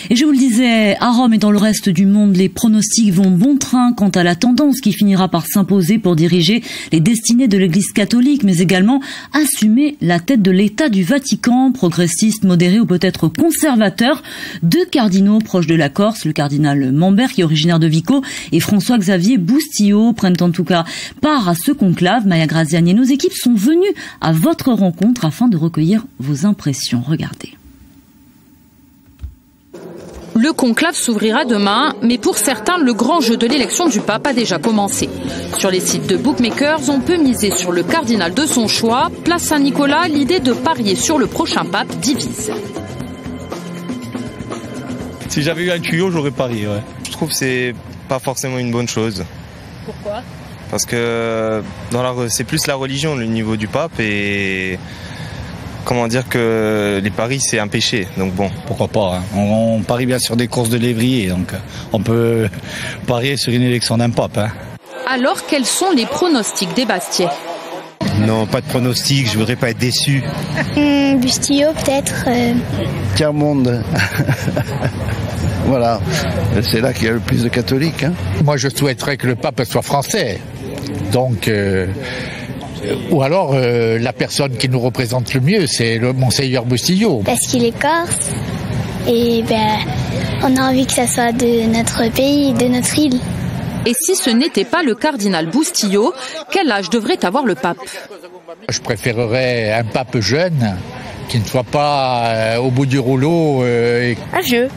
Et je vous le disais, à Rome et dans le reste du monde, les pronostics vont bon train quant à la tendance qui finira par s'imposer pour diriger les destinées de l'Église catholique, mais également assumer la tête de l'État du Vatican, progressiste, modéré ou peut-être conservateur. Deux cardinaux proches de la Corse, le cardinal Mambert qui est originaire de Vico et François-Xavier Boustillot prennent en tout cas part à ce conclave. Maya Graziani et nos équipes sont venues à votre rencontre afin de recueillir vos impressions. Regardez. Le conclave s'ouvrira demain, mais pour certains, le grand jeu de l'élection du pape a déjà commencé. Sur les sites de bookmakers, on peut miser sur le cardinal de son choix. Place Saint-Nicolas, l'idée de parier sur le prochain pape divise. Si j'avais eu un tuyau, j'aurais parié, ouais. Je trouve que c'est pas forcément une bonne chose. Pourquoi ? Parce que c'est plus la religion, le niveau du pape, et comment dire que les paris c'est un péché, donc bon. Pourquoi pas, hein. On parie bien sur des courses de lévrier, donc on peut parier sur une élection d'un pape. Hein. Alors quels sont les pronostics des Bastiais ? Non, pas de pronostic, je voudrais pas être déçu. Bustillo peut-être. Tiers-monde. Voilà, c'est là qu'il y a le plus de catholiques. Hein. Moi je souhaiterais que le pape soit français, donc... ou alors la personne qui nous représente le mieux, c'est le Monseigneur Bustillo. Parce qu'il est corse et on a envie que ça soit de notre pays, de notre île. Et si ce n'était pas le cardinal Boustillot, quel âge devrait avoir le pape ? Je préférerais un pape jeune, qui ne soit pas au bout du rouleau. Un vieux.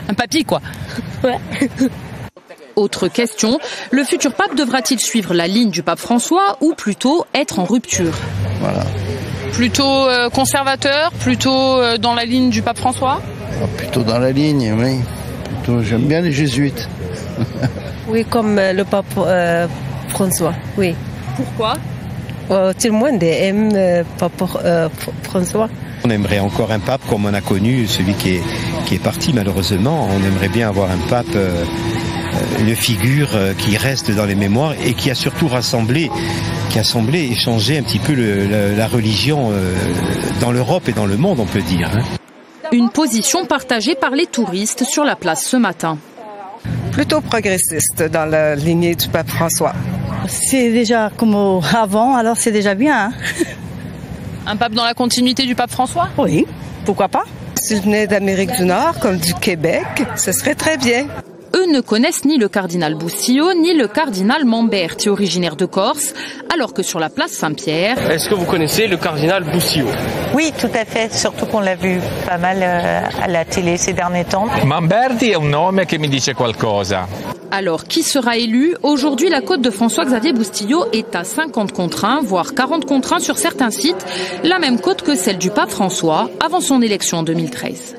Un papy quoi. Ouais. Autre question, le futur pape devra-t-il suivre la ligne du pape François ou plutôt être en rupture ? Voilà. Plutôt conservateur, plutôt dans la ligne du pape François ? Plutôt dans la ligne, oui. J'aime bien les jésuites. Oui, comme le pape François, oui. Pourquoi ? Tout le monde aime pape François. On aimerait encore un pape comme on a connu celui qui est parti malheureusement. On aimerait bien avoir un pape, une figure qui reste dans les mémoires et qui a surtout rassemblé et changé un petit peu la religion dans l'Europe et dans le monde, on peut dire. Hein. Une position partagée par les touristes sur la place ce matin. Plutôt progressiste dans la lignée du pape François. C'est déjà comme avant, alors c'est déjà bien. Hein. Un pape dans la continuité du pape François ? Oui, pourquoi pas ? S'il venait d'Amérique du Nord, comme du Québec, ce serait très bien. Eux ne connaissent ni le cardinal Boustillot, ni le cardinal Mambert, originaire de Corse, alors que sur la place Saint-Pierre... Est-ce que vous connaissez le cardinal Boustillot ? Oui, tout à fait, surtout qu'on l'a vu pas mal à la télé ces derniers temps. Mamberti è un nome che mi dice qualcosa. Alors, qui sera élu ? Aujourd'hui, la cote de François-Xavier Boustillot est à 50 contre 1, voire 40 contre 1 sur certains sites, la même cote que celle du pape François avant son élection en 2013.